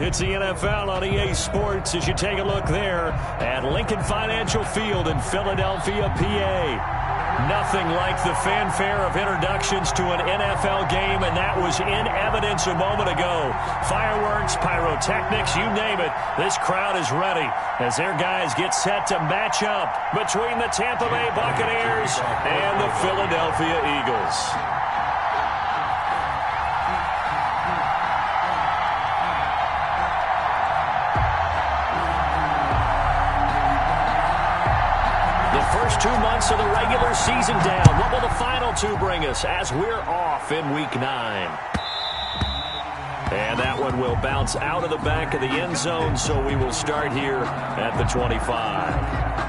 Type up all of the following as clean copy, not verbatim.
It's the NFL on EA Sports as you take a look there at Lincoln Financial Field in Philadelphia, PA. Nothing like the fanfare of introductions to an NFL game, and that was in evidence a moment ago. Fireworks, pyrotechnics, you name it. This crowd is ready as their guys get set to match up between the Tampa Bay Buccaneers and the Philadelphia Eagles. First 2 months of the regular season down. What will the final two bring us as we're off in Week 9? And that one will bounce out of the back of the end zone, so we will start here at the 25.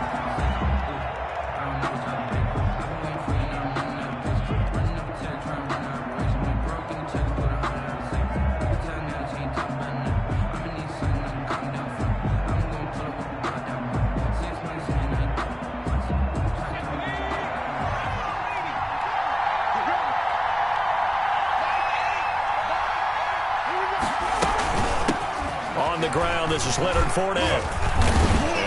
On the ground, this is Leonard Fournette.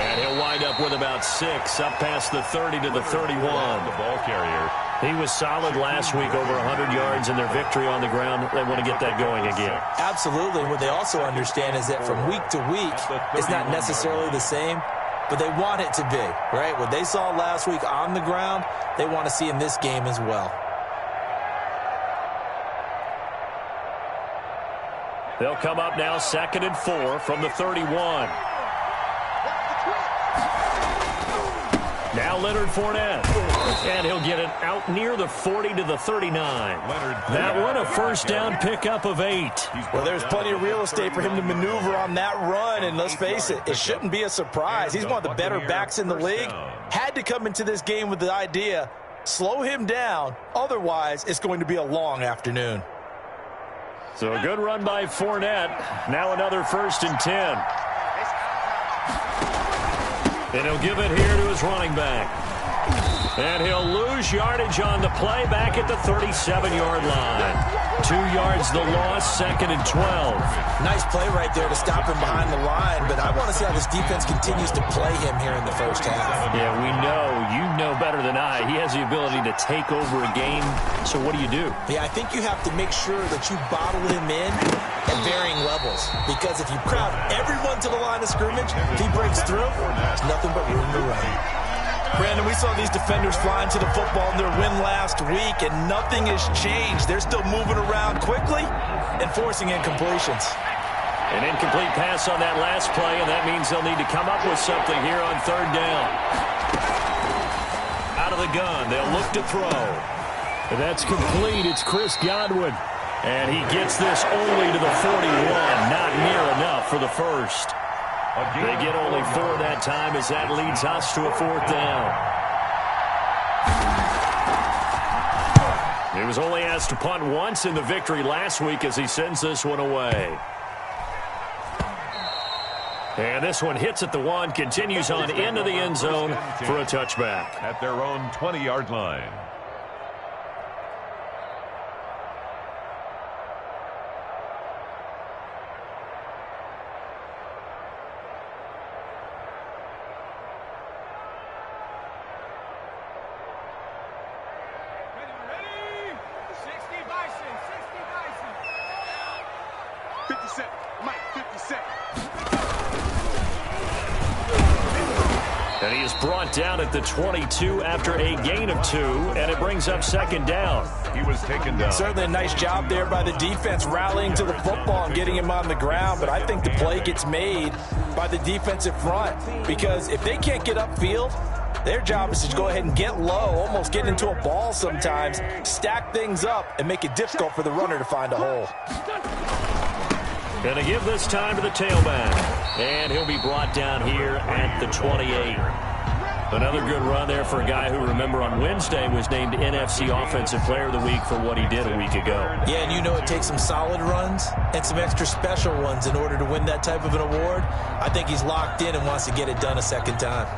And he'll wind up with about 6, up past the 30 to the 31. The ball carrier. He was solid last week, over 100 yards in their victory on the ground. They want to get that going again. Absolutely. What they also understand is that from week to week, it's not necessarily the same, but they want it to be, right? What they saw last week on the ground, they want to see in this game as well. They'll come up now 2nd and 4 from the 31. Now Leonard Fournette. And he'll get it out near the 40 to the 39. That one a first down pickup of 8. Well, there's plenty of real estate for him to maneuver on that run, and let's face it, it shouldn't be a surprise. He's one of the better backs in the league. Had to come into this game with the idea, slow him down, otherwise it's going to be a long afternoon. So a good run by Fournette. Now another 1st and 10. And he'll give it here to his running back. And he'll lose yardage on the play back at the 37-yard line. 2 yards the loss, 2nd and 12. Nice play right there to stop him behind the line, but I want to see how this defense continues to play him here in the first half. Yeah, we know. You know better than I. He has the ability to take over a game, so what do you do? Yeah, I think you have to make sure that you bottle him in at varying levels, because if you crowd everyone to the line of scrimmage, if he breaks through, there's nothing but room to run. Brandon, we saw these defenders flying to the football in their win last week, and nothing has changed. They're still moving around quickly and forcing incompletions. An incomplete pass on that last play, and that means they'll need to come up with something here on 3rd down. Out of the gun, they'll look to throw. And that's complete. It's Chris Godwin. And he gets this only to the 41. Not near enough for the first. They get only 4 that time as that leads us to a 4th down. He was only asked to punt once in the victory last week as he sends this one away. And this one hits at the 1, continues on into the end zone for a touchback. At their own 20-yard line. And he is brought down at the 22 after a gain of 2, and it brings up 2nd down. He was taken down. Certainly a nice job there by the defense rallying to the football and getting him on the ground, but I think the play gets made by the defensive front, because if they can't get upfield, their job is to go ahead and get low, almost get into a ball sometimes, stack things up, and make it difficult for the runner to find a hole. Going to give this time to the tailback. And he'll be brought down here at the 28. Another good run there for a guy who, remember, on Wednesday was named NFC Offensive Player of the Week for what he did a week ago. Yeah, and you know it takes some solid runs and some extra special ones in order to win that type of an award. I think he's locked in and wants to get it done a second time.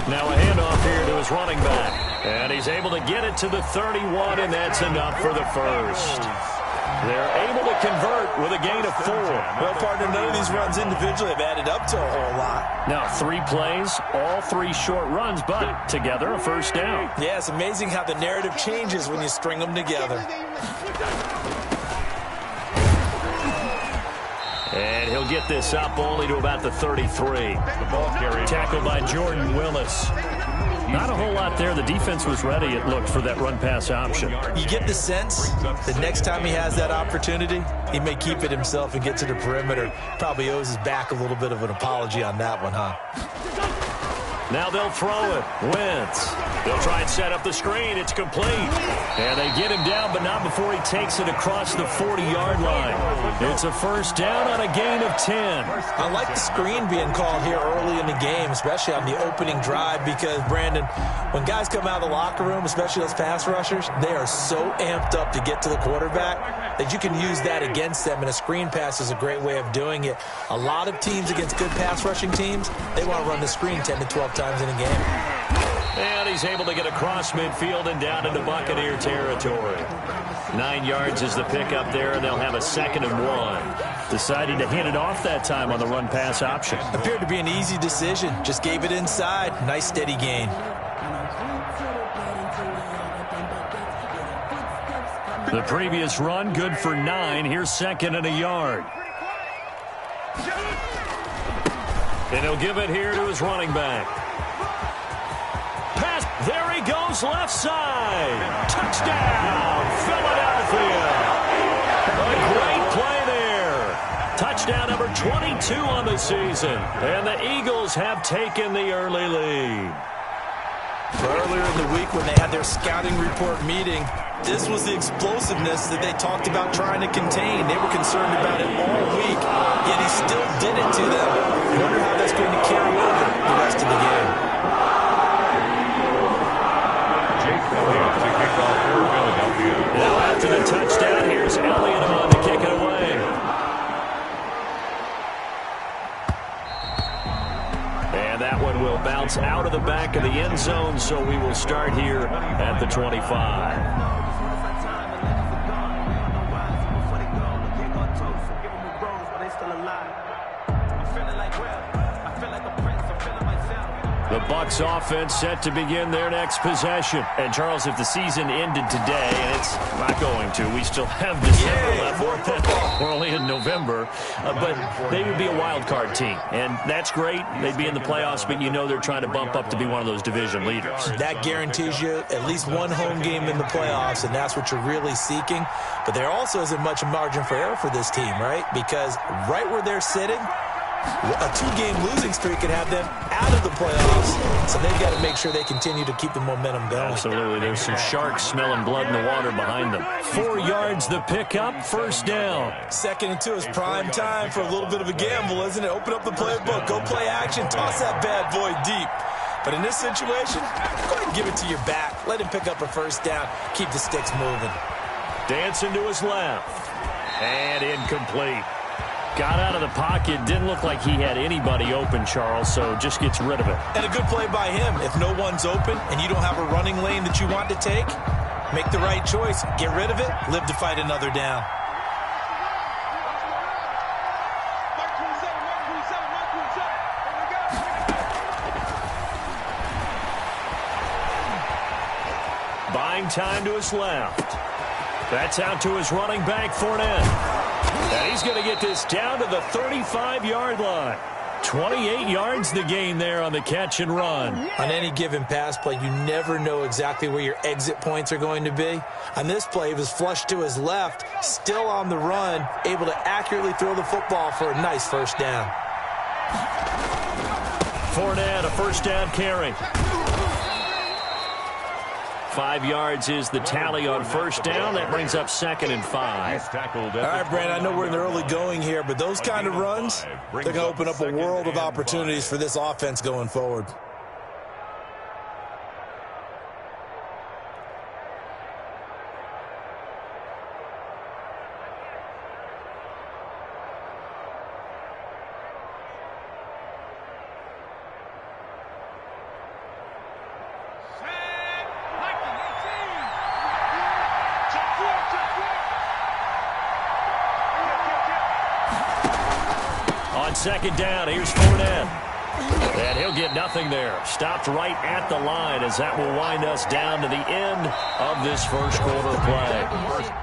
Now a handoff here to his running back. And he's able to get it to the 31, and that's enough for the first. They're able to convert with a gain of 4. Well, partner, none of these runs individually have added up to a whole lot. Now, 3 plays, all 3 short runs, but together a first down. Yeah, it's amazing how the narrative changes when you string them together. And he'll get this up only to about the 33. The ball carried. Tackled by Jordan Willis. Not a whole lot there. The defense was ready, it looked, for that run-pass option. You get the sense that next time he has that opportunity, he may keep it himself and get to the perimeter. Probably owes his back a little bit of an apology on that one, huh? Now they'll throw it. Wentz. They'll try and set up the screen. It's complete. And they get him down, but not before he takes it across the 40-yard line. It's a first down on a gain of 10. I like the screen being called here early in the game, especially on the opening drive, because, Brandon, when guys come out of the locker room, especially those pass rushers, they are so amped up to get to the quarterback that you can use that against them, and a screen pass is a great way of doing it. A lot of teams against good pass rushing teams, they want to run the screen 10 to 12 times in a game. And he's able to get across midfield and down into Buccaneer territory. 9 yards is the pickup there, and they'll have a 2nd and 1. Decided to hand it off that time on the run-pass option. Appeared to be an easy decision. Just gave it inside. Nice steady gain. The previous run, good for 9. Here's 2nd and a yard. And he'll give it here to his running back. Pass. There he goes, left side. Touchdown, Philadelphia. A great play there. Touchdown number 22 on the season. And the Eagles have taken the early lead. Earlier in the week when they had their scouting report meeting, this was the explosiveness that they talked about trying to contain. They were concerned about it all week, yet he still did it to them. I wonder how that's going to carry over the rest of the game. Jake Elliott to kick off for Philadelphia. Now after the touchdown, here's Elliott on to kick it away. And that one will bounce out of the back of the end zone, so we will start here at the 25. The Bucs offense set to begin their next possession. And, Charles, if the season ended today, and it's not going to, we still have December left. We're only in November. But they would be a wild card team. And that's great. They'd be in the playoffs, but you know they're trying to bump up to be one of those division leaders. That guarantees you at least one home game in the playoffs, and that's what you're really seeking. But there also isn't much margin for error for this team, right? Because right where they're sitting, a 2-game losing streak could have them out of the playoffs, so they've got to make sure they continue to keep the momentum going. Absolutely. There's some sharks smelling blood in the water behind them. 4 yards the pickup, first down. 2nd and 2 is prime time for a little bit of a gamble, isn't it? Open up the playbook, go play action, toss that bad boy deep. But in this situation, go ahead and give it to your back. Let him pick up a first down, keep the sticks moving. Dancing to his left. And incomplete. Got out of the pocket. Didn't look like he had anybody open, Charles, so just gets rid of it. And a good play by him. If no one's open and you don't have a running lane that you want to take, make the right choice. Get rid of it. Live to fight another down. Buying time to his left. That's out to his running back, Fournette. And he's going to get this down to the 35-yard line. 28 yards the gain there on the catch and run. On any given pass play, you never know exactly where your exit points are going to be. On this play, he was flushed to his left, still on the run, able to accurately throw the football for a nice first down. Fournette, a first down carry. 5 yards is the tally on first down. That brings up 2nd and 5. All right, Brandon, I know we're in the early going here, but those kind of runs, they're going to open up a world of opportunities for this offense going forward. second down. Here's Fournette. And he'll get nothing there. Stopped right at the line as that will wind us down to the end of this first quarter play.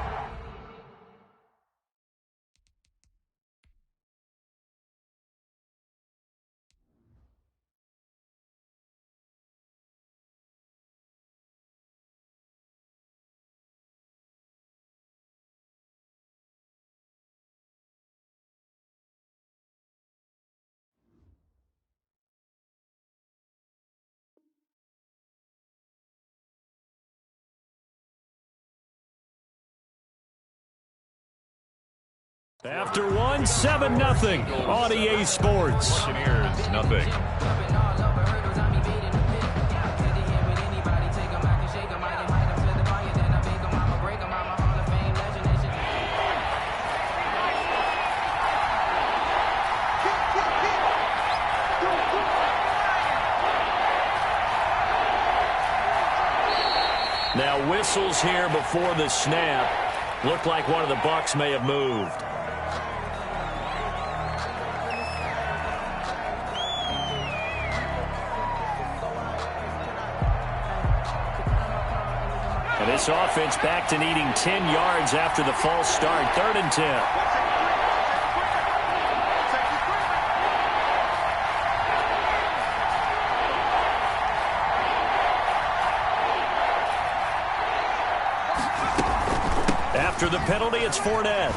After one, 7-0 on EA Sports. Buccaneers, nothing. Now whistles here before the snap. Looked like one of the Bucs may have moved. And this offense back to needing 10 yards after the false start. 3rd and 10. After the penalty, it's Fournette.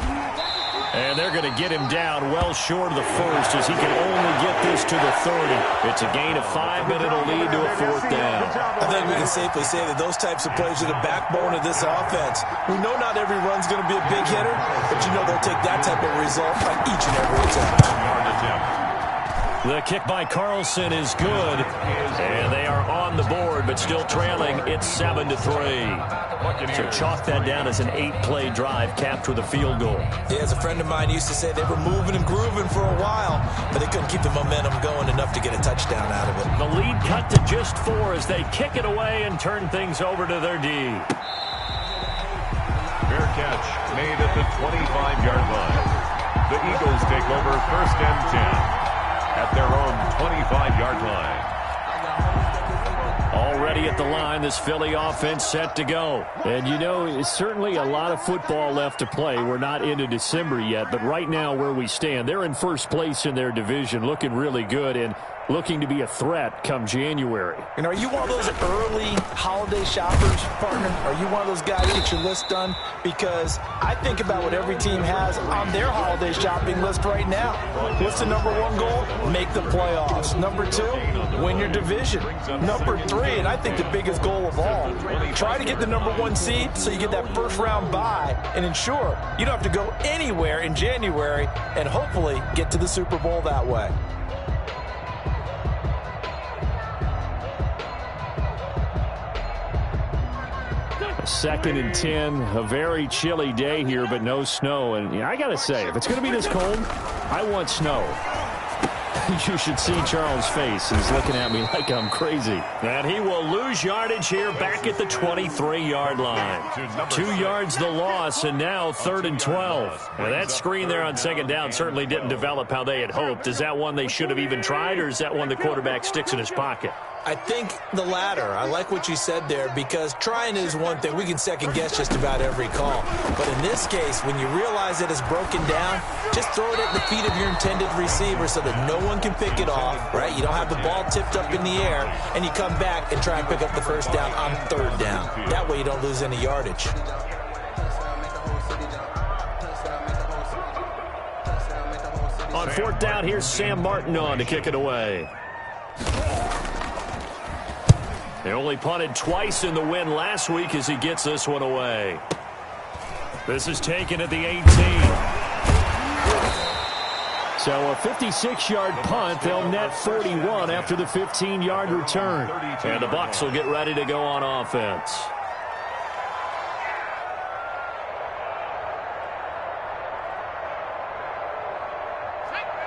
And they're going to get him down well short of the first as he can only get this to the 30. It's a gain of 5, but it'll lead to a 4th down. I think we can safely say that those types of plays are the backbone of this offense. We know not every run's going to be a big hitter, but you know they'll take that type of result on each and every attempt. The kick by Carlson is good, and they are on the board, but still trailing. It's 7-3. So chalk that down as an 8-play drive capped with a field goal. Yeah, as a friend of mine used to say, they were moving and grooving for a while, but they couldn't keep the momentum going enough to get a touchdown out of it. The lead cut to just 4 as they kick it away and turn things over to their D. Fair catch made at the 25-yard line. The Eagles take over 1st and 10. At their own 25-yard line. Already at the line, this Philly offense set to go. And, you know, it's certainly a lot of football left to play. We're not into December yet, but right now where we stand, they're in first place in their division, looking really good and looking to be a threat come January. And are you one of those early holiday shoppers, partner? Are you one of those guys that get your list done? Because I think about what every team has on their holiday shopping list right now. What's the number 1 goal? Make the playoffs. Number 2, win your division. Number 3, and I think the biggest goal of all, try to get the number 1 seed so you get that first-round bye and ensure you don't have to go anywhere in January and hopefully get to the Super Bowl that way. 2nd and 10, a very chilly day here, but no snow. And you know, I got to say, if it's going to be this cold, I want snow. You should see Charles' face. He's looking at me like I'm crazy. And he will lose yardage here back at the 23-yard line. 2 yards the loss, and now 3rd and 12. Now that screen there on 2nd down certainly didn't develop how they had hoped. Is that one they should have even tried, or is that one the quarterback sticks in his pocket? I think the latter. I like what you said there, because trying is one thing. We can second-guess just about every call. But in this case, when you realize that it's broken down, just throw it at the feet of your intended receiver so that no one can pick it off, right? You don't have the ball tipped up in the air, and you come back and try and pick up the first down on 3rd down. That way you don't lose any yardage. On 4th down, here's Sam Martin on to kick it away. They only punted twice in the win last week as he gets this one away. This is taken at the 18. So a 56-yard punt. They'll net 41 after the 15-yard return. And the Bucs will get ready to go on offense.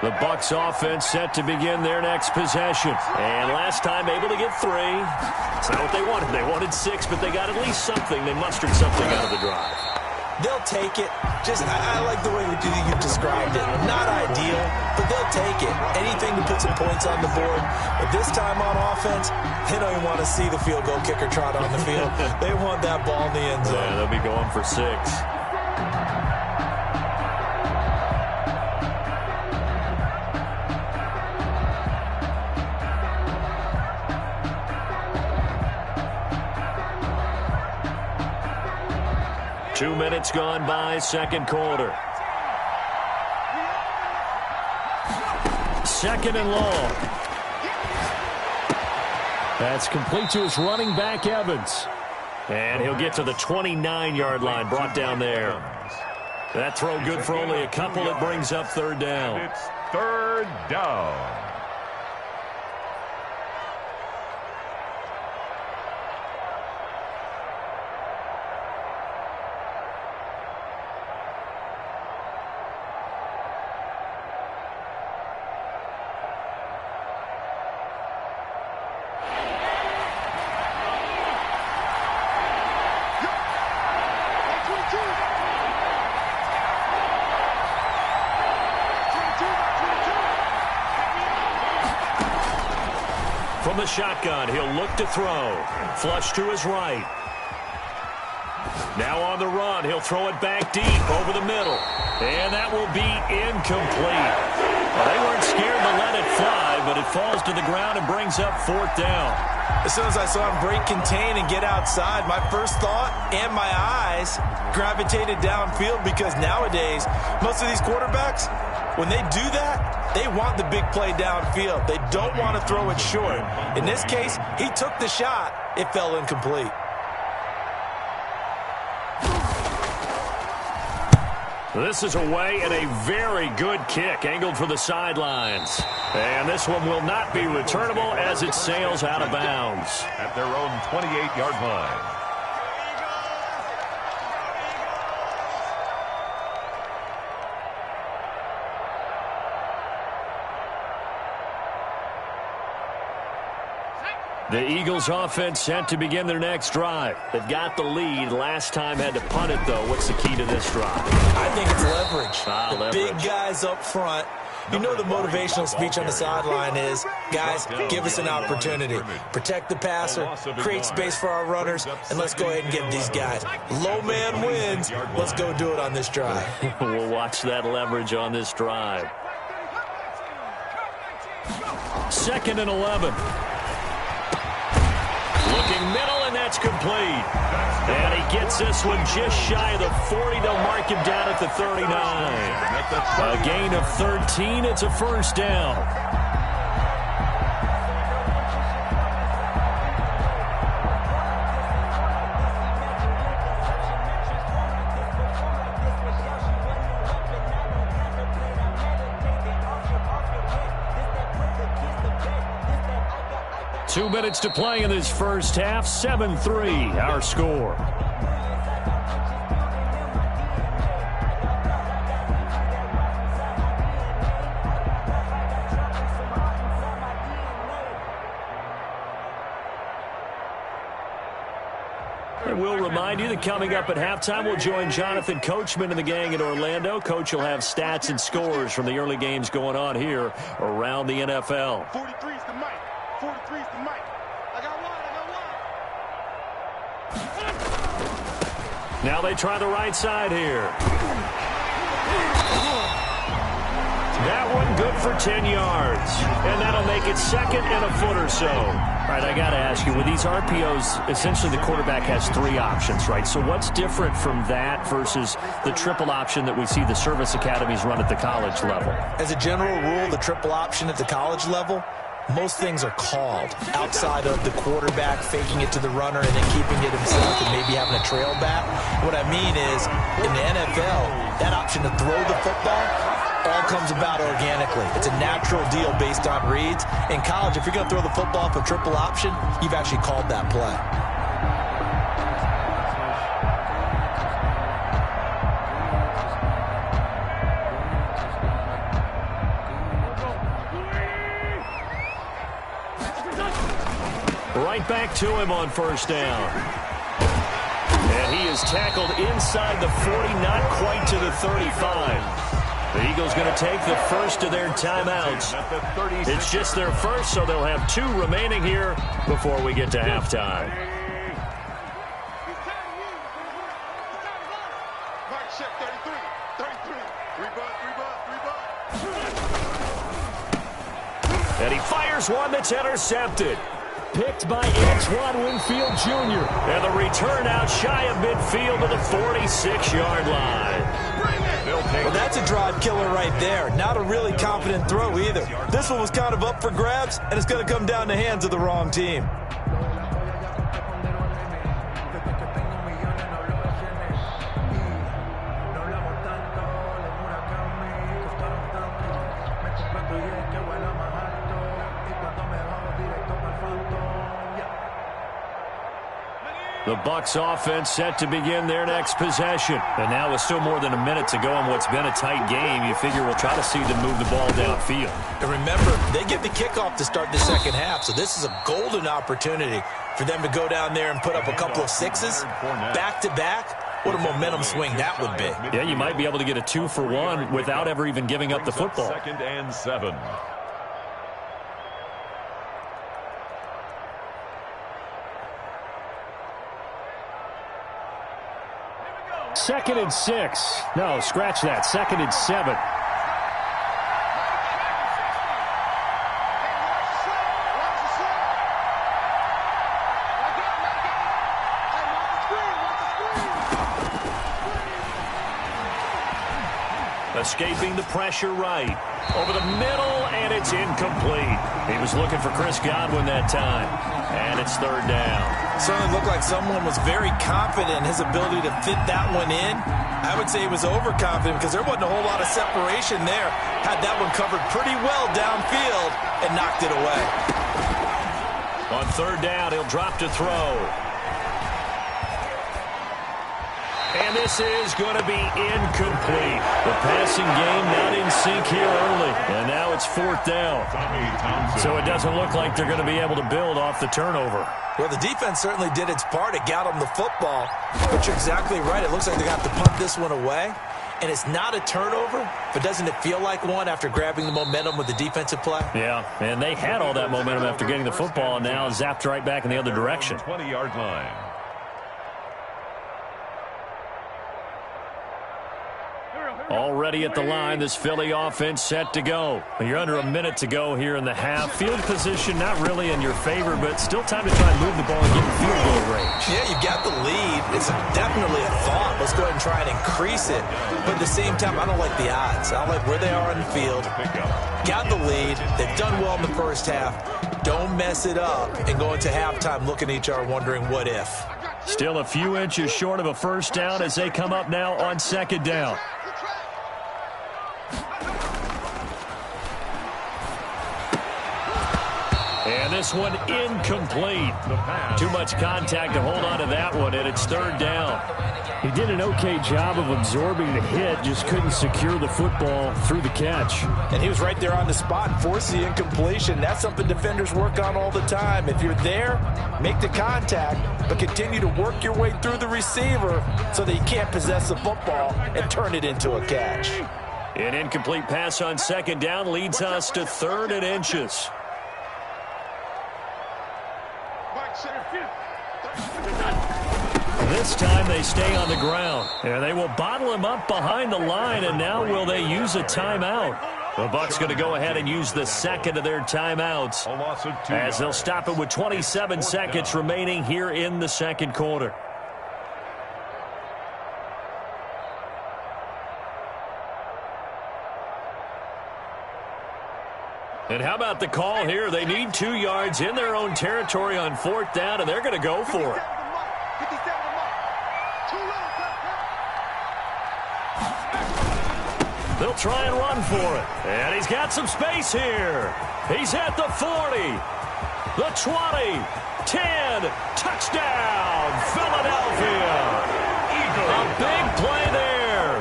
The Bucs offense set to begin their next possession. And last time able to get 3. It's not what they wanted. They wanted 6, but they got at least something. They mustered something out of the drive. They'll take it. I like the way you described it. Not ideal, but they'll take it. Anything to put some points on the board. But this time on offense, they don't even want to see the field goal kicker trot on the field. They want that ball in the end zone. Yeah, they'll be going for 6. Two minutes gone by, second quarter. Second and long. That's complete to his running back, Evans. And he'll get to the 29-yard line, brought down there. That throw good for only a couple. It brings up third down. It's third down. From the shotgun, he'll look to throw. Flush to his right. Now on the run, he'll throw it back deep over the middle. And that will be incomplete. Well, they weren't scared to let it fly, but it falls to the ground and brings up fourth down. As soon as I saw him break contain and get outside, my first thought and my eyes gravitated downfield, because nowadays, most of these quarterbacks, when they do that, they want the big play downfield. They don't want to throw it short. In this case, he took the shot. It fell incomplete. This is away and a very good kick, angled for the sidelines. And this one will not be returnable as it sails out of bounds. At their own 28-yard line. The Eagles offense set to begin their next drive. They've got the lead. Last time had to punt it, though. What's the key to this drive? I think it's leverage. Big guys up front. You know the motivational speech on the sideline is, guys, give us an opportunity. Protect the passer, create space for our runners, and let's go ahead and get these guys. Low man wins. Let's go do it on this drive. We'll watch that leverage on this drive. 2nd and 11. Looking middle, and that's complete. And he gets this one just shy of the 40. They'll mark him down at the 39. A gain of 13. It's a first down. Two minutes to play in this first half. 7-3, our score. And we'll remind you that coming up at halftime, we'll join Jonathan Coachman and the gang in Orlando. Coach will have stats and scores from the early games going on here around the NFL. 43 is the mic. 43 is the mic. I got one. Now they try the right side here. That one good for 10 yards. And that'll make it 2nd and a foot or so. All right, I got to ask you, with these RPOs, essentially the quarterback has 3 options, right? So what's different from that versus the triple option that we see the service academies run at the college level? As a general rule, the triple option at the college level, most things are called outside of the quarterback faking it to the runner and then keeping it himself and maybe having a trail back. What I mean is, in the NFL, that option to throw the football all comes about organically. It's a natural deal based on reads. In college, if you're going to throw the football for triple option, you've actually called that play. Right back to him on first down. And he is tackled inside the 40, not quite to the 35. The Eagles going to take the first of their timeouts. It's just their first, so they'll have 2 remaining here before we get to halftime. And he fires one that's intercepted. Picked by Antoine Winfield Jr. And the return out shy of midfield to the 46-yard line. Well, that's a drive killer right there. Not a really confident throw either. This one was kind of up for grabs, and it's going to come down the hands of the wrong team. The Bucs offense set to begin their next possession. And now with still more than a minute to go in what's been a tight game, you figure we'll try to see them move the ball downfield. And remember, they get the kickoff to start the second half, so this is a golden opportunity for them to go down there and put up a couple of 6s back-to-back. What a momentum swing that would be. Yeah, you might be able to get a 2-for-1 without ever even giving up the football. 2nd and 7. Second and 6. No, scratch that. 2nd and 7. Escaping the pressure right. Over the middle, and it's incomplete. He was looking for Chris Godwin that time. And it's 3rd down. Certainly looked like someone was very confident in his ability to fit that one in. I would say he was overconfident because there wasn't a whole lot of separation there. Had that one covered pretty well downfield and knocked it away. On 3rd down, he'll drop to throw. And this is going to be incomplete. The passing game not in sync here early. And now it's 4th down. So it doesn't look like they're going to be able to build off the turnover. Well, the defense certainly did its part. It got them the football. But you're exactly right. It looks like they got to punt this one away. And it's not a turnover, but doesn't it feel like one after grabbing the momentum with the defensive play? Yeah, and they had all that momentum after getting the football, and now zapped right back in the other direction. 20-yard line. Already at the line, this Philly offense set to go. You're under a minute to go here in the half. Field position not really in your favor, but still time to try and move the ball and get in field goal range. Yeah, you've got the lead. It's definitely a thought. Let's go ahead and try and increase it. But at the same time, I don't like the odds. I don't like where they are on the field. Got the lead. They've done well in the first half. Don't mess it up and go into halftime looking at each other wondering what if. Still a few inches short of a first down as they come up now on 2nd down. And this one incomplete. Too much contact to hold on to that one, and it's 3rd down. He did an okay job of absorbing the hit, just couldn't secure the football through the catch. And he was right there on the spot and forced the incompletion. That's something defenders work on all the time. If you're there, make the contact, but continue to work your way through the receiver so that you can't possess the football and turn it into a catch. An incomplete pass on 2nd down leads us to 3rd and inches. This time they stay on the ground. And they will bottle him up behind the line, and now will they use a timeout? The Bucs going to go ahead and use the 2nd of their timeouts as they'll stop it with 27 seconds remaining here in the 2nd quarter. And how about the call here? They need 2 yards in their own territory on 4th down, and they're going to go for it. They'll try and run for it. And he's got some space here. He's at the 40, the 20, 10, touchdown, Philadelphia. A big play there.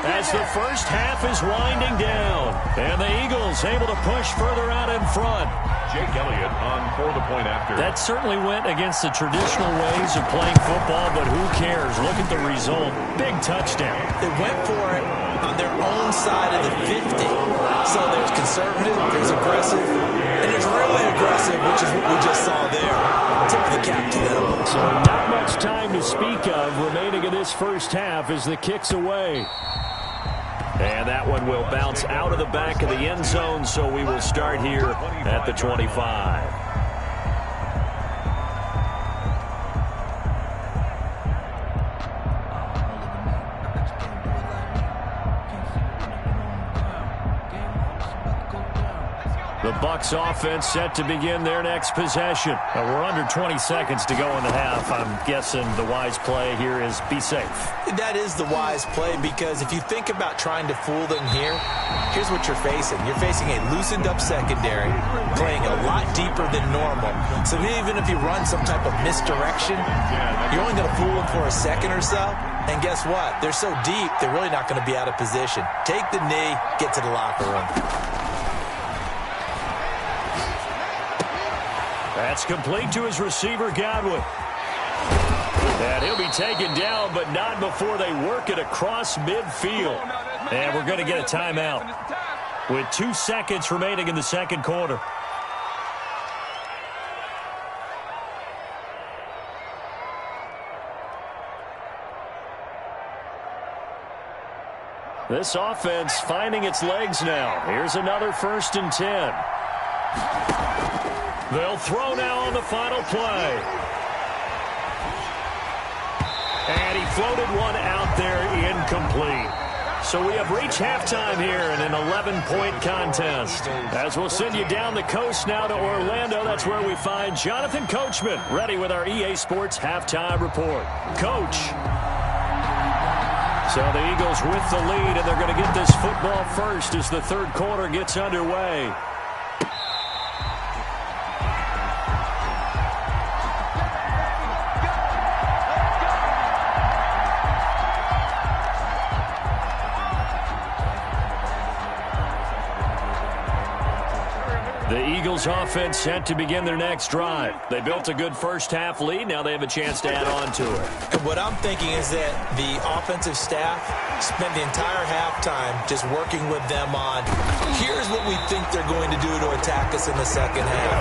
as the first half is winding down. And the Eagles able to push further out in front. Jake Elliott on for the point after. That certainly went against the traditional ways of playing football, but who cares? Look at the result. Big touchdown. They went for it on their own side of the 50. So there's conservative, there's aggressive, and there's really aggressive, which is what we just saw there. Tip of the cap to them. So not much time to speak of remaining in this first half as the kick's away. And that one will bounce out of the back of the end zone, so we will start here at the 25. The Bucs offense set to begin their next possession. We're under 20 seconds to go in the half. I'm guessing the wise play here is be safe. That is the wise play, because if you think about trying to fool them here, here's what you're facing. You're facing a loosened up secondary, playing a lot deeper than normal. So even if you run some type of misdirection, you're only going to fool them for a second or so. And guess what? They're so deep, they're really not going to be out of position. Take the knee, get to the locker room. That's complete to his receiver, Godwin. And he'll be taken down, but not before they work it across midfield. And we're going to get a timeout with 2 seconds remaining in the second quarter. This offense finding its legs now. Here's another 1st and 10. They'll throw now on the final play. And he floated one out there, incomplete. So we have reached halftime here in an 11-point contest. As we'll send you down the coast now to Orlando, that's where we find Jonathan Coachman, ready with our EA Sports halftime report. Coach. So the Eagles with the lead, and they're going to get this football first as the third quarter gets underway. The Eagles offense set to begin their next drive. They built a good first half lead. Now they have a chance to add on to it. And what I'm thinking is that the offensive staff spent the entire halftime just working with them on, here's what we think they're going to do to attack us in the second half.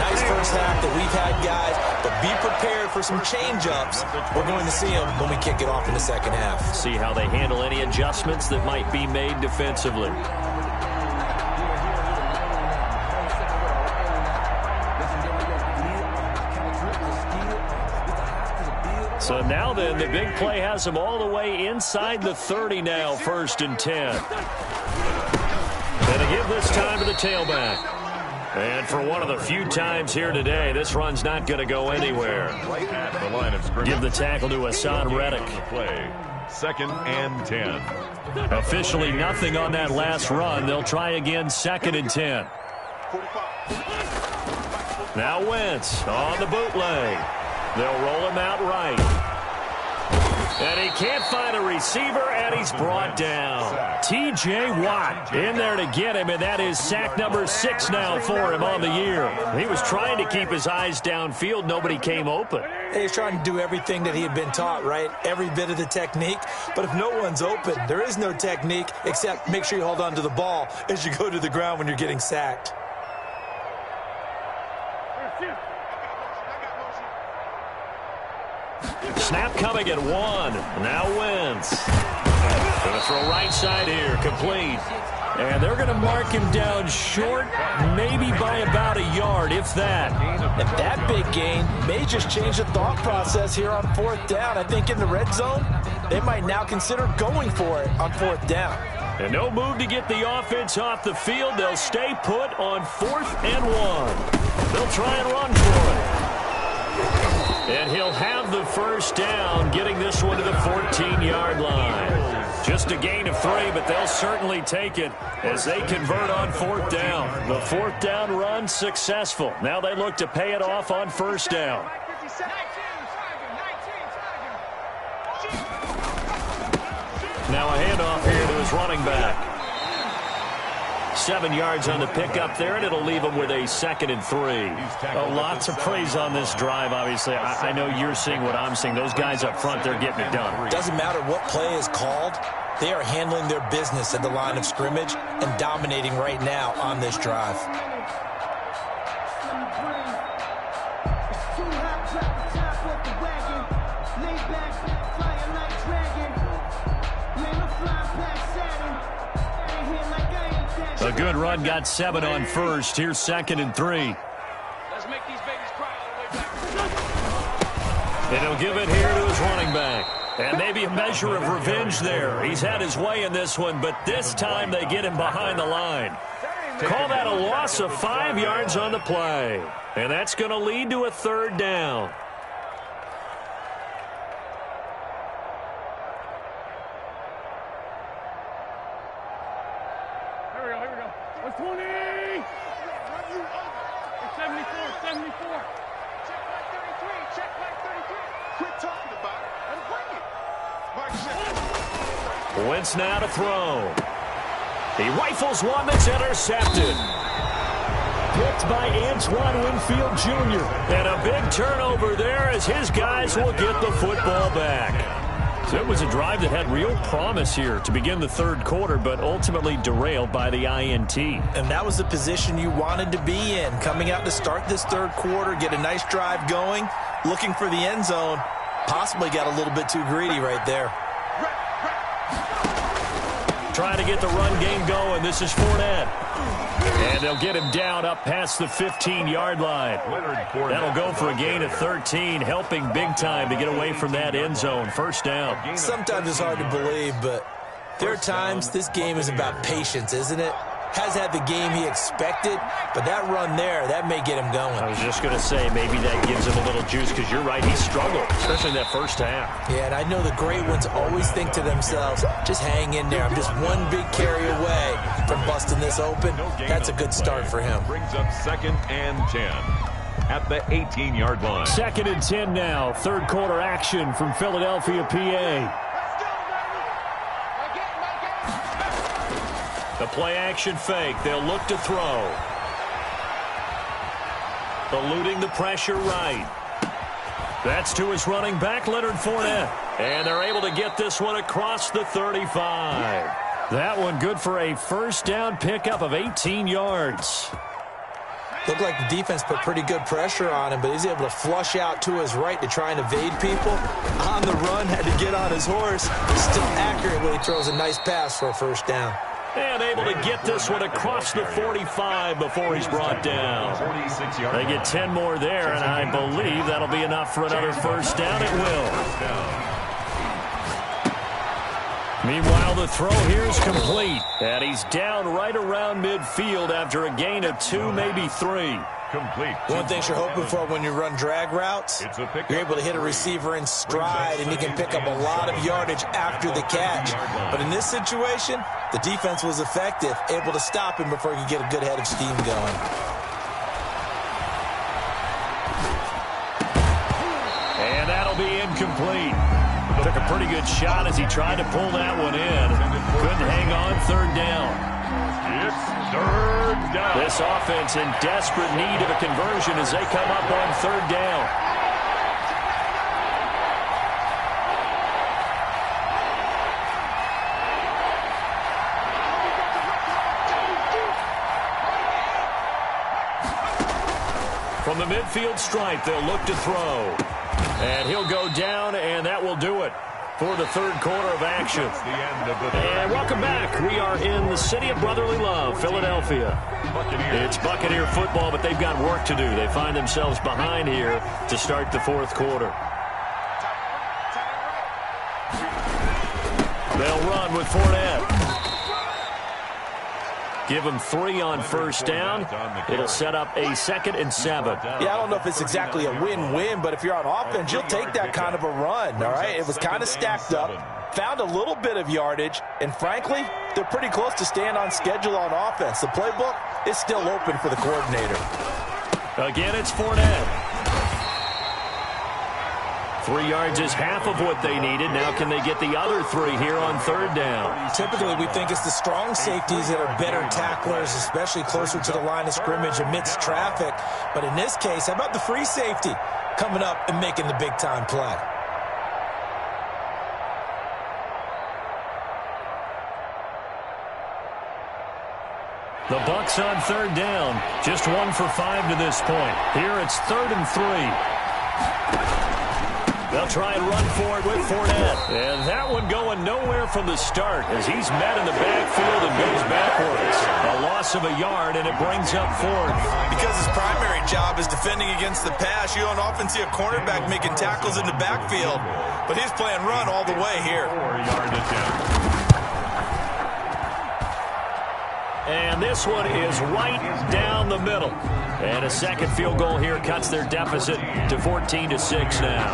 Nice first half that we've had, guys, but be prepared for some change-ups. We're going to see them when we kick it off in the second half. See how they handle any adjustments that might be made defensively. So now then, the big play has them all the way inside the 30 now, 1st and 10. And to give this time to the tailback. And for one of the few times here today, this run's not going to go anywhere. Right at the line of scrimmage. Give the tackle to Hassan Reddick. Play. 2nd and 10. Officially nothing on that last run. They'll try again, 2nd and 10. Now Wentz on the bootleg. They'll roll him out right. And he can't find a receiver, and he's brought down. T.J. Watt in there to get him, and that is sack number 6 now for him on the year. He was trying to keep his eyes downfield. Nobody came open. He's trying to do everything that he had been taught, right? Every bit of the technique. But if no one's open, there is no technique except make sure you hold on to the ball as you go to the ground when you're getting sacked. Snap coming at 1. Now Wentz. Going to throw right side here. Complete. And they're going to mark him down short, maybe by about a yard, if that. And that big gain may just change the thought process here on 4th down. I think in the red zone, they might now consider going for it on 4th down. And no move to get the offense off the field. They'll stay put on 4th and 1. They'll try and run for it. And he'll have the first down, getting this one to the 14-yard line. Just a gain of 3, but they'll certainly take it as they convert on 4th down. The 4th down run successful. Now they look to pay it off on 1st down. Now a handoff here running back. 7 yards on the pickup there, and it'll leave him with a 2nd and 3. Lots of praise on this drive, obviously. I know you're seeing what I'm seeing. Those guys up front, they're getting it done. Doesn't matter what play is called. They are handling their business at the line of scrimmage and dominating right now on this drive. A good run, got 7 on first. Here's 2nd and 3. Let's make these babies cry all the way back. And he'll give it here to his running back. And maybe a measure of revenge there. He's had his way in this one, but this time they get him behind the line. Call that a loss of 5 yards on the play. And that's going to lead to a 3rd down. Here we go. 120! It's 74, 74. Check like 33, check like 33. Quit talking about it and bring it. Wentz now to throw. He rifles one that's intercepted. Picked by Antoine Winfield Jr. And a big turnover there as his guys will get the football back. So it was a drive that had real promise here to begin the 3rd quarter, but ultimately derailed by the INT. And that was the position you wanted to be in. Coming out to start this 3rd quarter, get a nice drive going, looking for the end zone. Possibly got a little bit too greedy right there. Trying to get the run game going. This is Fournette. And they'll get him down up past the 15-yard line. That'll go for a gain of 13, helping big time to get away from that end zone. 1st down. Sometimes it's hard to believe, but there are times this game is about patience, isn't it? Has had the game he expected, but that run there, that may get him going. I was just going to say, maybe that gives him a little juice, because you're right, he struggled, especially in that 1st half. Yeah, and I know the great ones always think to themselves, just hang in there. I'm just one big carry away from busting this open. That's a good start for him. Brings up 2nd and 10 at the 18-yard line. 2nd and 10 now. 3rd quarter action from Philadelphia, PA. The play-action fake. They'll look to throw. Eluding the pressure right. That's to his running back, Leonard Fournette. And they're able to get this one across the 35. That one good for a 1st down pickup of 18 yards. Looked like the defense put pretty good pressure on him, but he's able to flush out to his right to try and evade people. On the run, had to get on his horse. Still accurately throws a nice pass for a 1st down. And able to get this one across the 45 before he's brought down. They get 10 more there, and I believe that'll be enough for another 1st down. It will. Meanwhile, the throw here is complete. And he's down right around midfield after a gain of 2, maybe 3. Complete. One thing you're hoping for when you run drag routes, you're able to hit a receiver in stride, and he can pick up a lot of yardage after the catch. But in this situation, the defense was effective, able to stop him before he could get a good head of steam going. And that'll be incomplete. Took a pretty good shot as he tried to pull that one in. Couldn't hang on. 3rd down. It's 3rd down. This offense in desperate need of a conversion as they come up on 3rd down. From the midfield stripe, they'll look to throw. And he'll go down, and that will do it for the 3rd quarter of action. And welcome back. We are in the city of brotherly love, Philadelphia. It's Buccaneer football, but they've got work to do. They find themselves behind here to start the 4th quarter. They'll run with Fournette. Give him 3 on 1st down. It'll set up a 2nd and 7. Yeah, I don't know if it's exactly a win-win, but if you're on offense, you'll take that kind of a run, all right? It was kind of stacked up, found a little bit of yardage, and frankly, they're pretty close to staying on schedule on offense. The playbook is still open for the coordinator. Again, it's Fournette. 3 yards is half of what they needed. Now can they get the other 3 here on 3rd down? Typically, we think it's the strong safeties that are better tacklers, especially closer to the line of scrimmage amidst traffic. But in this case, how about the free safety coming up and making the big-time play? The Bucs on 3rd down. Just 1 for 5 to this point. Here it's 3rd and 3. They'll try and run for it with Fournette. And that one going nowhere from the start as he's met in the backfield and goes backwards. A loss of a yard, and it brings up 4th. Because his primary job is defending against the pass, you don't often see a cornerback making tackles in the backfield. But he's playing run all the way here. 4-yard attempt. And this one is right down the middle. And a second field goal here cuts their deficit to 14-6 now.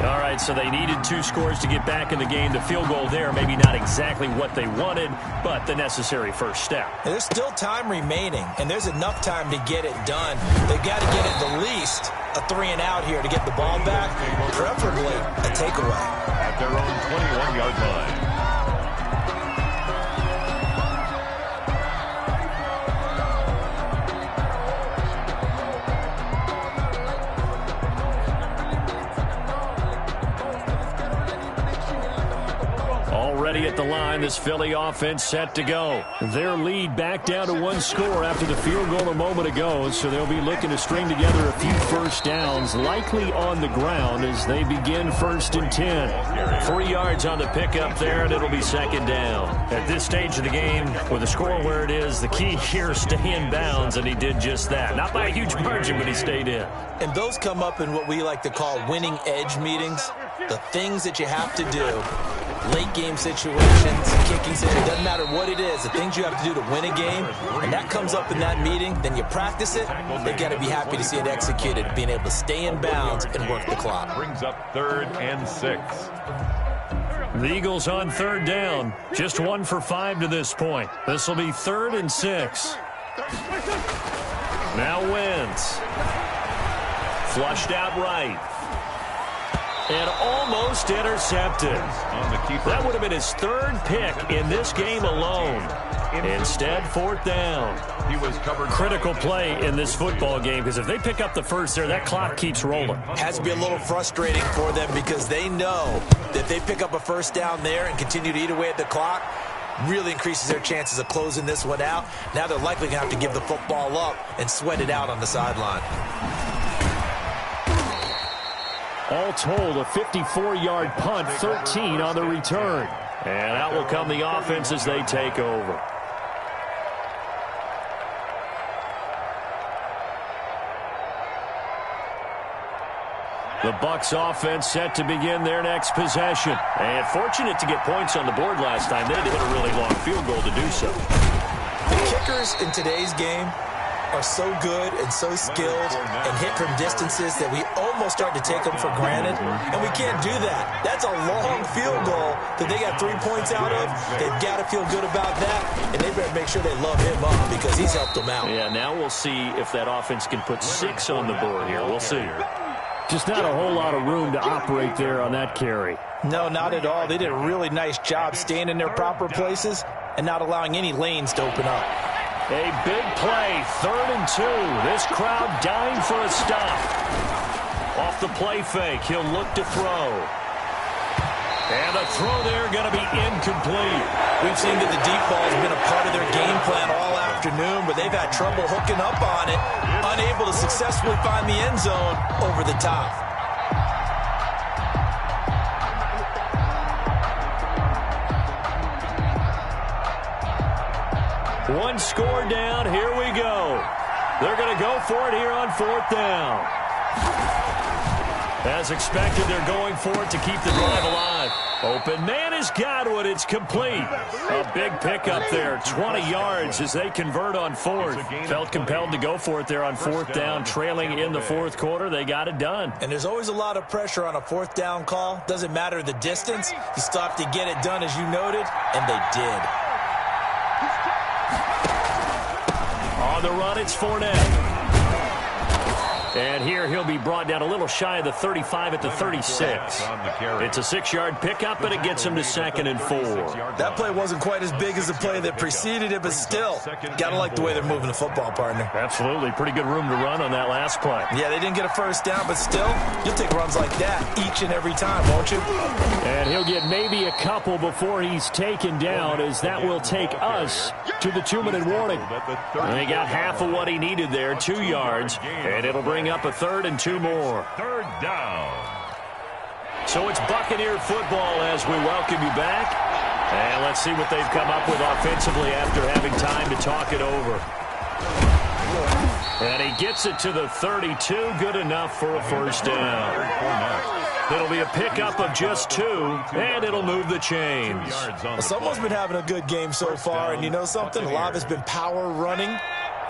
All right, so they needed 2 scores to get back in the game. The field goal there, maybe not exactly what they wanted, but the necessary first step. And there's still time remaining, and there's enough time to get it done. They've got to get at the least a 3-and-out here to get the ball back, preferably a takeaway. At their own 21-yard line. Already at the line, this Philly offense set to go. Their lead back down to 1 score after the field goal a moment ago, so they'll be looking to string together a few first downs, likely on the ground as they begin 1st and 10. 3 yards on the pickup there, and it'll be 2nd down. At this stage of the game, with the score where it is, the key here is stay in bounds, and he did just that. Not by a huge margin, but he stayed in. And those come up in what we like to call winning edge meetings, the things that you have to do. Late game situations, kicking situations, doesn't matter what it is, the things you have to do to win a game, and that comes up in that meeting, then you practice it, they've got to be happy to see it executed, being able to stay in bounds and work the clock. Brings up 3rd and 6. The Eagles on 3rd down, just 1 for 5 to this point. This will be 3rd and 6. Now Wentz. Flushed out right. And almost intercepted. That would have been his 3rd pick in this game alone. Instead, 4th down. He was covered. Critical play in this football game because if they pick up the first there, that clock keeps rolling. Has to be a little frustrating for them because they know that if they pick up a first down there and continue to eat away at the clock, really increases their chances of closing this one out. Now they're likely going to have to give the football up and sweat it out on the sideline. All told, a 54-yard punt, 13 on the return. And out will come the offense as they take over. The Bucs offense set to begin their next possession. And fortunate to get points on the board last time. They had to hit a really long field goal to do so. The kickers in today's game are so good and so skilled and hit from distances that we almost start to take them for granted, and we can't do that. That's a long field goal that they got 3 points out of. They've got to feel good about that, and they better make sure they love him up because he's helped them out. Yeah, now we'll see if that offense can put 6 on the board here. We'll see. Just not a whole lot of room to operate there on that carry. No, not at all. They did a really nice job staying in their proper places and not allowing any lanes to open up. A big play, 3rd and 2. This crowd dying for a stop. Off the play fake, he'll look to throw. And a throw there going to be incomplete. We've seen that the deep ball has been a part of their game plan all afternoon, but they've had trouble hooking up on it, unable to successfully find the end zone over the top. One score down. Here we go. They're going to go for it here on 4th down. As expected, they're going for it to keep the drive alive. Open man has got one. It's complete. A big pickup there. 20 yards as they convert on 4th. Felt compelled to go for it there on 4th down. Trailing in the 4th quarter. They got it done. And there's always a lot of pressure on a 4th down call. Doesn't matter the distance. You stop to get it done, as you noted, and they did. On the run, it's Fournette. And here he'll be brought down a little shy of the 35 at the 36. It's a 6-yard pickup, but it gets him to 2nd and 4. That play wasn't quite as big as the play that preceded it, but still, got to like the way they're moving the football, partner. Absolutely. Pretty good room to run on that last play. Yeah, they didn't get a first down, but still, you'll take runs like that each and every time, won't you? And he'll get maybe a couple before he's taken down, as that will take us to the 2-minute warning. And he got half of what he needed there, 2 yards, and it'll bring up a 3rd and 2 more. 3rd down. So it's Buccaneer football as we welcome you back. And let's see what they've come up with offensively after having time to talk it over. And he gets it to the 32, good enough for a first down. It'll be a pickup of just 2, and it'll move the chains. Well, someone's been having a good game so far, and you know something? A lot of it's been power running.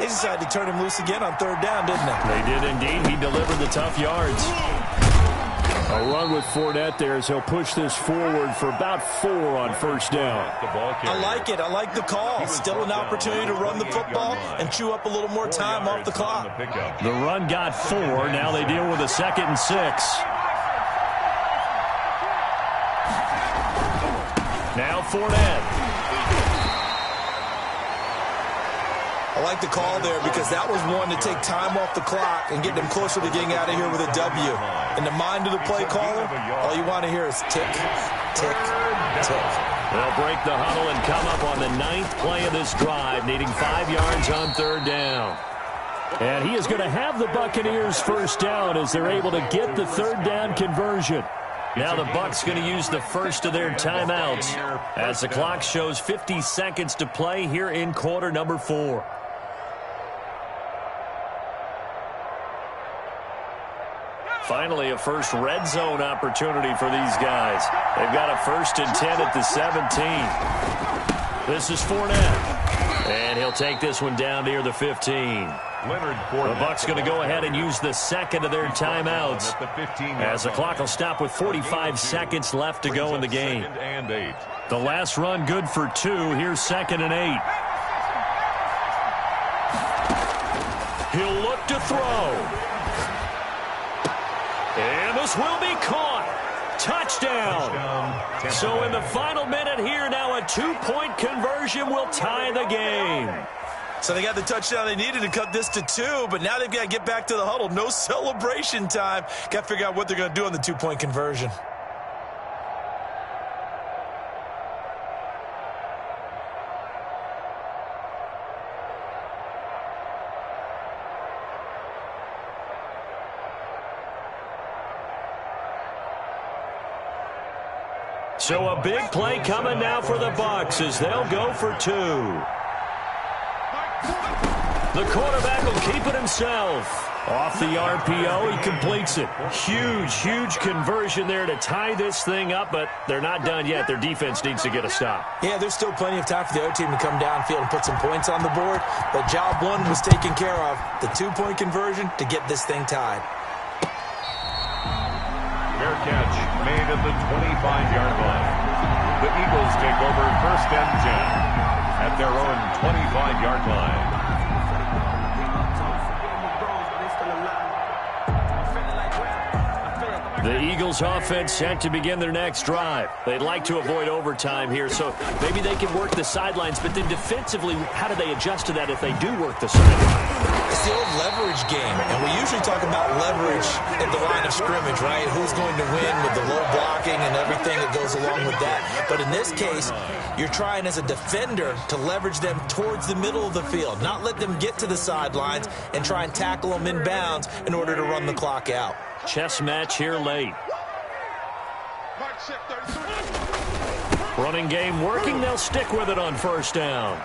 They decided to turn him loose again on 3rd down, didn't they? They did indeed. He delivered the tough yards. A run with Fournette there as he'll push this forward for about 4 on first down. I like it. I like the call. Still an opportunity to run the football and chew up a little more time off the clock. The run got 4. Now they deal with a 2nd and 6. Now Fournette. I like the call there because that was one to take time off the clock and get them closer to getting out of here with a W. In the mind of the play caller, all you want to hear is tick, tick, tick. They'll break the huddle and come up on the 9th play of this drive, needing 5 yards on 3rd down. And he is going to have the Buccaneers first down as they're able to get the 3rd down conversion. Now the Bucs going to use the first of their timeouts as the clock shows 50 seconds to play here in quarter number 4. Finally, a first red zone opportunity for these guys. They've got a 1st and 10 at the 17. This is Fournette. And he'll take this one down near the 15. The Bucs going to go ahead and use the 2nd of their timeouts as the clock will stop with 45 seconds left to go in the game. The last run good for 2. Here's 2nd and 8. He'll look to throw. And this will be caught. Touchdown. So in the final minute here, now a 2-point conversion will tie the game. So they got the touchdown they needed to cut this to 2, but now they've got to get back to the huddle. No celebration time. Got to figure out what they're going to do on the 2-point conversion. So a big play coming now for the Bucs as they'll go for 2. The quarterback will keep it himself. Off the RPO, he completes it. Huge conversion there to tie this thing up, but they're not done yet. Their defense needs to get a stop. Yeah, there's still plenty of time for the other team to come downfield and put some points on the board, but job 1 was taken care of. The 2-point conversion to get this thing tied. Fair catch made at the 25-yard line. The Eagles take over 1st and 10 at their own 25-yard line. The Eagles offense set to begin their next drive. They'd like to avoid overtime here, so maybe they can work the sidelines, but then defensively, how do they adjust to that if they do work the sideline? It's the old leverage game, and we usually talk about leverage at the line of scrimmage, right? Who's going to win with the low blocking and everything that goes along with that. But in this case, you're trying as a defender to leverage them towards the middle of the field, not let them get to the sidelines and try and tackle them in bounds in order to run the clock out. Chess match here late. Running game working. They'll stick with it on 1st down.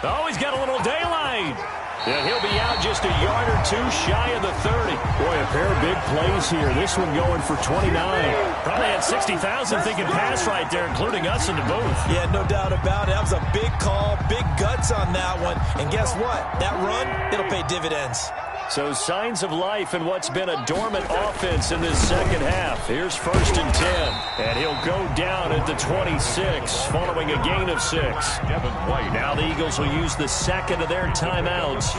Oh, he's got a little daylight. Yeah, he'll be out just a yard or 2 shy of the 30. Boy, a pair of big plays here. This one going for 29. Probably had 60,000 thinking pass right there, including us in the booth. Yeah, no doubt about it. That was a big call, big guts on that one. And guess what? That run, it'll pay dividends. So signs of life in what's been a dormant offense in this second half. Here's 1st and 10. And he'll go down at the 26 following a gain of 6. Now the Eagles will use the second of their timeouts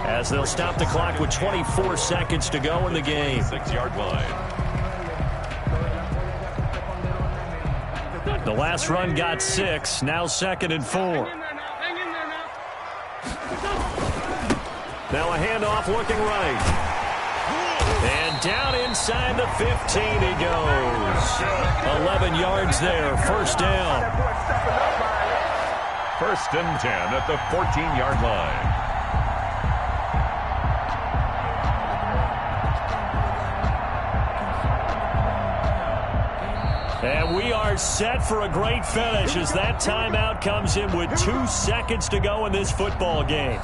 as they'll stop the clock with 24 seconds to go in the game. 6-yard line. The last run got 6. Now 2nd and 4. Now a handoff looking right. And down inside the 15 he goes. 11 yards there. 1st down. 1st and 10 at the 14-yard line. And we are set for a great finish as that timeout comes in with 2 seconds to go in this football game.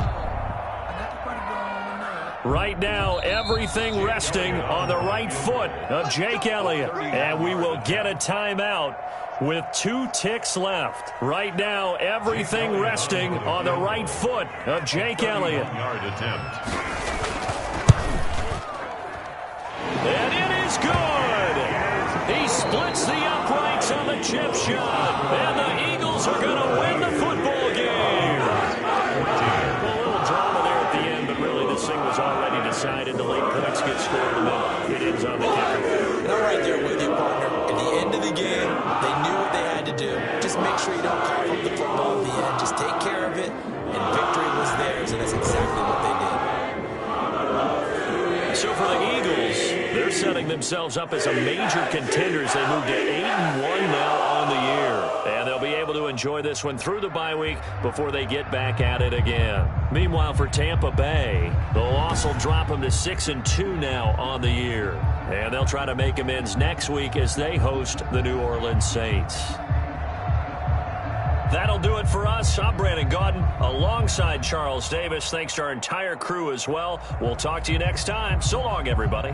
Right now, everything resting on the right foot of Jake Elliott. And we will get a timeout with 2 ticks left. Right now, everything resting on the right foot of Jake Elliott. Yard attempt. And it is good. He splits the uprights on the chip shot. And the Eagles are going to win the football game. A little drama there at the end, but really this thing was already decided. The late points get scored, and then it ends on the kicker. And I'm right there with you, partner. At the end of the game, they knew what they had to do. Just make sure you don't cough up the football at the end. Just take care of it, and victory was theirs, and that's exactly what they did. So for the Eagles, they're setting themselves up as a major contender as they move to 8-1 now on the year. And they'll be able to enjoy this one through the bye week before they get back at it again. Meanwhile, for Tampa Bay, the loss will drop them to 6-2 now on the year. And they'll try to make amends next week as they host the New Orleans Saints. That'll do it for us. I'm Brandon Gaudin alongside Charles Davis. Thanks to our entire crew as well. We'll talk to you next time. So long, everybody.